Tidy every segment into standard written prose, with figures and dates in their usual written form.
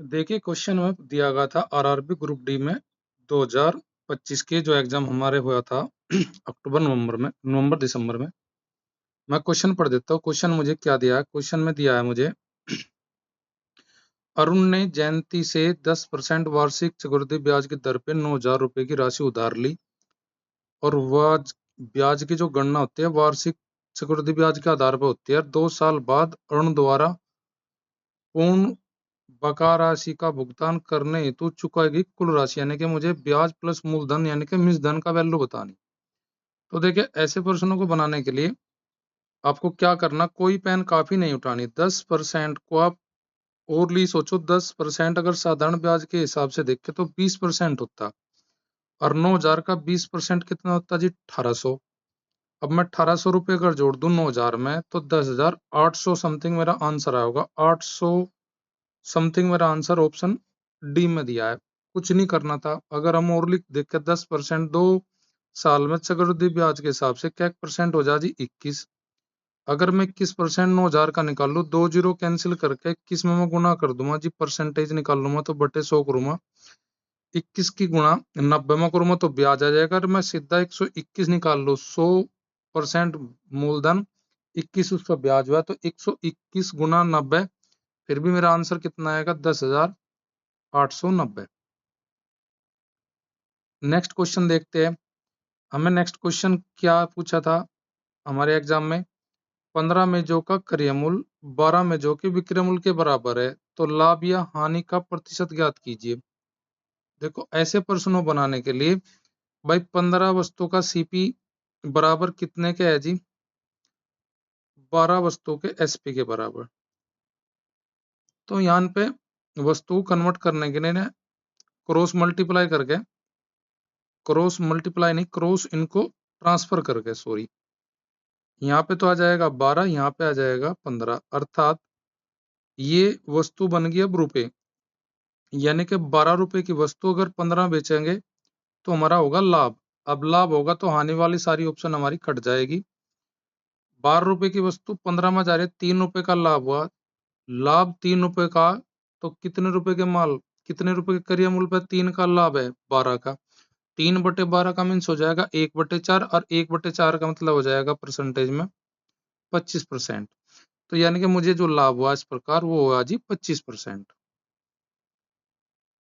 देखिए क्वेश्चन में दिया गया था आरआरबी ग्रुप डी में 2025 के जो एग्जाम हमारे हुआ था नवंबर दिसंबर में। मैं क्वेश्चन पढ़ देता हूँ। क्वेश्चन मुझे क्या दिया है? क्वेश्चन में दिया है मुझे, अरुण ने जयंती से 10% वार्षिक चक्रवृद्धि ब्याज की दर पे 9,000 रुपए की राशि उधार ली और वह ब्याज की जो गणना होती है वार्षिक चक्रवृद्धि ब्याज के आधार पर होती है। 2 साल बाद अरुण द्वारा पूर्ण बकाया राशि का भुगतान करने हेतु चुकाई गई कुल राशि, यानी कि मुझे ब्याज प्लस मूलधन यानी कि मिस धन का वैल्यू बतानी। तो देखिए ऐसे प्रश्नों को बनाने के लिए आपको क्या करना, कोई पेन काफी नहीं उठानी। 10% को आप ओरली सोचो, 10% अगर साधारण ब्याज के हिसाब से देखें तो 20% होता, और 9,000 का 20% कितना होता जी? 1800। अब मैं 1800 रुपये अगर जोड़ दूं 9,000 में तो 10,800 समथिंग मेरा आंसर आएगा। 800 समथिंग मेरा आंसर ऑप्शन डी में दिया है। कुछ नहीं करना था। अगर हम और लिख देख के 10% 2 साल में चक्रवृद्धि ब्याज के हिसाब से क्या परसेंट हो जाए जी? 21। अगर मैं 21% 9,000 का निकाल लूँ, 2 जीरो कैंसिल करके 21 में मैं गुना कर दूंगा जी, परसेंटेज निकाल लूंगा तो बटे 100 करूंगा। 21 की गुणा 90 में करूंगा तो ब्याज आ जाएगा। अगर मैं सीधा 121 निकाल लूँ, 100% मूलधन 21 उसका ब्याज हुआ तो 121 गुना 90, फिर भी मेरा आंसर कितना आएगा? 10,890। नेक्स्ट क्वेश्चन देखते हैं। हमें नेक्स्ट क्वेश्चन क्या पूछा था हमारे एग्जाम में? 15 मेजों का क्रय मूल्य 12 मेजों के विक्रय मूल्य के बराबर है, तो लाभ या हानि का प्रतिशत ज्ञात कीजिए। देखो ऐसे प्रश्नों बनाने के लिए भाई 15 वस्तुओं का सीपी बराबर कितने के है जी? 12 वस्तुओं के एसपी के बराबर। तो यहाँ पे वस्तु कन्वर्ट करने के लिए क्रॉस मल्टीप्लाई करके, क्रॉस मल्टीप्लाई नहीं, क्रॉस इनको ट्रांसफर करके, सॉरी, यहाँ पे तो आ जाएगा 12, यहाँ पे आ जाएगा 15, अर्थात ये वस्तु बन गई अब रुपए, यानी कि 12 रुपए की वस्तु अगर 15 बेचेंगे तो हमारा होगा लाभ। अब लाभ होगा तो हानि वाली सारी ऑप्शन हमारी कट जाएगी। 12 रुपए की वस्तु 15 में जा रही है, 3 रुपए का लाभ हुआ। लाभ 3 रुपए का, तो कितने रुपए के माल, कितने रुपए के क्रय मूल्य पर 3 का लाभ है? 12 का। 3/12 का मीन्स हो जाएगा 1/4, और 1/4 का मतलब हो जाएगा परसेंटेज में 25%। तो यानी कि मुझे जो लाभ हुआ इस प्रकार वो हुआ जी 25%।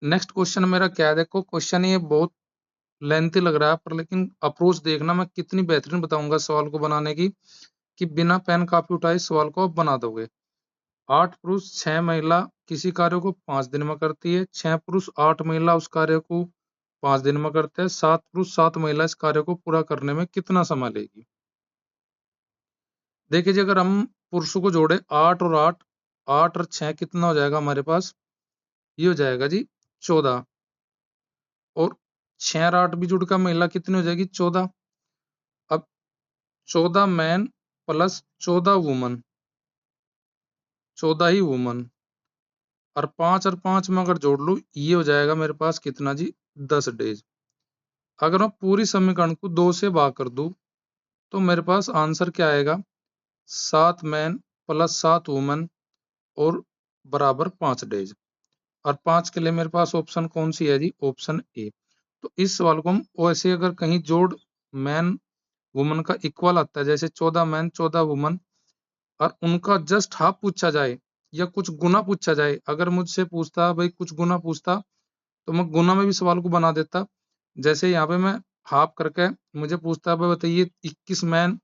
नेक्स्ट क्वेश्चन मेरा क्या है? देखो क्वेश्चन ये बहुत लेंथी लग रहा है, पर लेकिन अप्रोच देखना मैं कितनी बेहतरीन बताऊंगा सवाल को बनाने की, कि बिना पेन कापी उठाए सवाल को आप बना दोगे। 8 पुरुष 6 महिला किसी कार्य को 5 दिन में करती है। 6 पुरुष 8 महिला उस कार्य को 5 दिन में करते हैं। 7 पुरुष 7 महिला इस कार्य को पूरा करने में कितना समय लेगी? देखिए जी, अगर हम पुरुषों को जोड़े 8 और 8, 8 और 6 कितना हो जाएगा हमारे पास? ये हो जाएगा जी 14, और 6 और 8 भी जुड़ कर महिला कितनी हो जाएगी? 14। अब 14 मैन प्लस 14 वुमन, 14 ही वुमन, और 5 और 5 में अगर जोड़ लूं ये हो जाएगा मेरे पास कितना जी? 10 डेज। अगर मैं पूरी समीकरण को 2 से भाग कर दूं तो मेरे पास आंसर क्या आएगा? 7 मैन प्लस 7 वुमन और बराबर 5 डेज। और 5 के लिए मेरे पास ऑप्शन कौन सी है जी? Option A. तो इस सवाल को हम वैसे अगर कहीं जोड़ मैन वुमन का इक्वल आता है, जैसे 14 मैन 14 वुमन, और उनका जस्ट हाफ पूछा जाए या कुछ गुना पूछा जाए, अगर मुझसे पूछता भाई कुछ गुना पूछता तो मैं गुना में भी सवाल को बना देता। जैसे यहाँ पे मैं हाफ करके मुझे पूछता भाई बताइए 21 मैन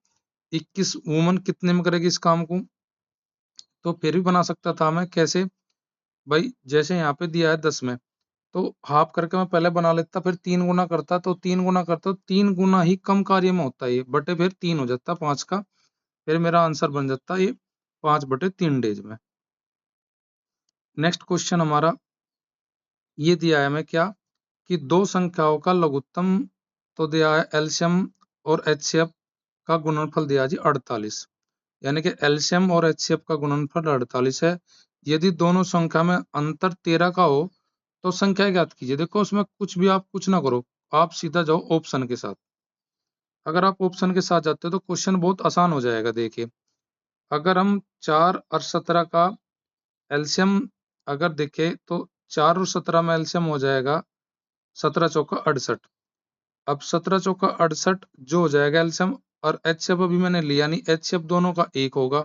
21 वुमन कितने में करेगी इस काम को, तो फिर भी बना सकता था मैं। कैसे भाई? जैसे यहाँ पे दिया है 10 में, तो हाफ करके मैं पहले बना लेता, फिर 3 गुना करता, तो 3 गुना करता तो 3 गुना ही कम कार्य में होता है ये, बटे फिर 3 हो जाता 5 का, फिर मेरा आंसर बन जाता ये 5/3 डेज में। नेक्स्ट क्वेश्चन हमारा ये दिया है हमें क्या, कि दो संख्याओं का लघुत्तम तो दिया है एलसीएम और एचसीएफ का गुणनफल दिया है जी 48, यानी कि एलसीएम और एचसीएफ का गुणनफल 48 है। यदि दोनों संख्या में अंतर 13 का हो तो संख्या ज्ञात कीजिए। देखो उसमें कुछ भी आप कुछ ना करो, आप सीधा जाओ ऑप्शन के साथ। अगर आप ऑप्शन के साथ जाते हो तो क्वेश्चन बहुत आसान हो जाएगा। देखिए अगर हम 4 और 17 का एलसीएम अगर देखें तो 4 और 17 में एलसीएम हो जाएगा 17 चौका 68। अब 17 चौका 68 जो हो जाएगा एलसीएम, और एचसीएफ अभी मैंने लिया नहीं, एचसीएफ दोनों का 1 होगा।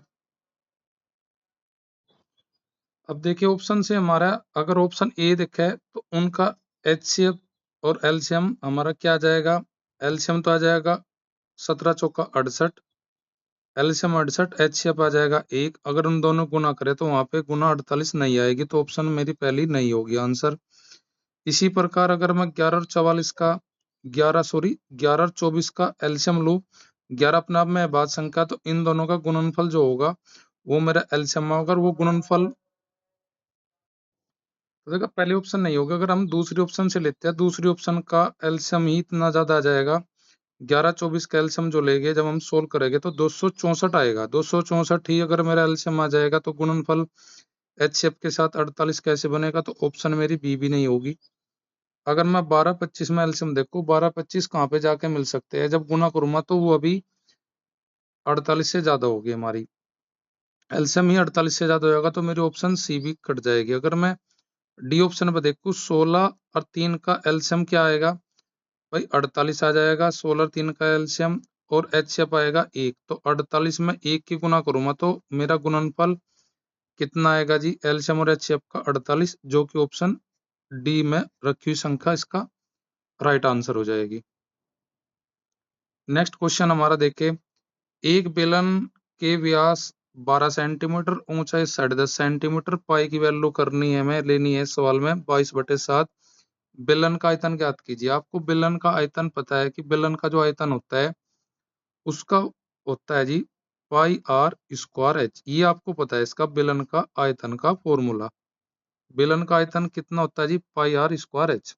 अब देखिए ऑप्शन से हमारा अगर ऑप्शन ए देखा है तो उनका एचसीएफ और एलसीएम हमारा क्या आ जाएगा, एलसीएम तो आ जाएगा 17 चौका 68, एलसीएम 68, एचसीएफ आ जाएगा 1। अगर उन दोनों गुना करें तो वहां पे गुना 48 नहीं आएगी, तो ऑप्शन मेरी पहली नहीं होगी आंसर। इसी प्रकार अगर मैं 11 और 44 का 11 और 24 का एलसीएम लूं, 11 अपने आप में अभाज्य संख्या, तो इन दोनों का गुणनफल जो होगा वो मेरा एलसीएम होगा, वो गुणनफल तो देखो पहले ऑप्शन नहीं होगा। अगर हम दूसरी ऑप्शन से लेते हैं, दूसरी ऑप्शन का एलसीएम ही इतना ज्यादा आ जाएगा, 11-24 का एलसीएम जो लेंगे जब हम सोल्व करेंगे तो 264 आएगा। 264 ही अगर मेरा एलसीएम आ जाएगा तो गुणनफल एचसीएफ के साथ 48 कैसे बनेगा, तो ऑप्शन मेरी बी भी नहीं होगी। अगर मैं 12-25 में एलसीएम देखूं, 12-25 कहाँ पे जाके मिल सकते हैं, जब गुना करूंगा तो वो अभी 48 से ज्यादा होगी, हमारी एलसीएम ही 48 से ज्यादा होगा, तो मेरी ऑप्शन सी भी कट जाएगी। अगर मैं डी ऑप्शन पे देखूं, 16 और 3 का एलसीएम क्या आएगा भाई, 48 आ जाएगा। 16 और 3 का एलसीएम और एचसीएफ आएगा 1, तो 48 में 1 की गुना करूंगा तो मेरा गुणनफल कितना आएगा जी, एलसीएम और एचसीएफ का 48, जो कि ऑप्शन डी में रखी हुई संख्या इसका राइट आंसर हो जाएगी। नेक्स्ट क्वेश्चन हमारा देखे, एक बेलन के व्यास 12 सेंटीमीटर, ऊंचाई 10.5 सेंटीमीटर, पाई की वैल्यू करनी है, हमें लेनी है सवाल में 22/7। बेलन का आयतन ज्ञात कीजिए। आपको बेलन का आयतन पता है कि बेलन का जो आयतन होता है उसका होता है जी पाई आर स्क्वायर एच, ये आपको पता है इसका बेलन का आयतन का फॉर्मूला। बेलन का आयतन कितना होता है जी, पाई आर स्क्वायर एच।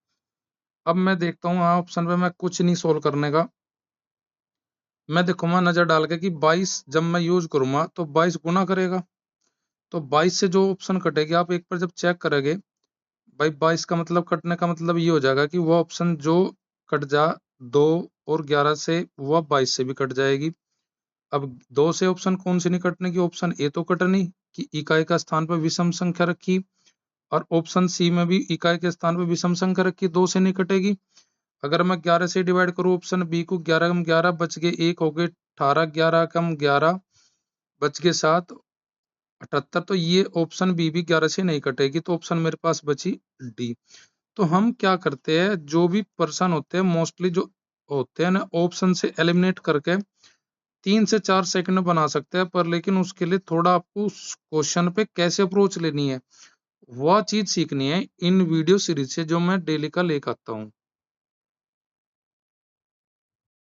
अब मैं देखता हूँ हाँ ऑप्शन पे मैं कुछ नहीं सोल्व करने का, मैं देखूंगा नजर डाल के कि 22 जब मैं यूज करूंगा तो 22 गुना करेगा, तो 22 से जो ऑप्शन कटेगी आप एक बार जब चेक करेंगे भाई, 22 का मतलब कटने का मतलब ये हो जाएगा कि वो ऑप्शन जो कट जा 2 और 11 से, वह 22 से भी कट जाएगी। अब 2 से ऑप्शन कौन सी नहीं कटने की, ऑप्शन ए तो कटनी कि इकाई का स्थान पर विषम संख्या रखी, और ऑप्शन सी में भी इकाई के स्थान पर विषम संख्या रखी, 2 से नहीं कटेगी। अगर मैं 11 से डिवाइड करूं ऑप्शन बी को, 11 कम 11 बच गए 1 हो गए 18, 11 कम 11 बच गए 7, 78, तो ये ऑप्शन बी भी 11 से नहीं कटेगी, तो ऑप्शन मेरे पास बची डी। तो हम क्या करते हैं, जो भी पर्सन होते हैं मोस्टली जो होते हैं ना, ऑप्शन से एलिमिनेट करके 3 से 4 सेकंड में बना सकते हैं, पर लेकिन उसके लिए थोड़ा आपको उस क्वेश्चन पे कैसे अप्रोच लेनी है वह चीज सीखनी है इन वीडियो सीरीज से जो मैं डेली का लेकर आता हूँ।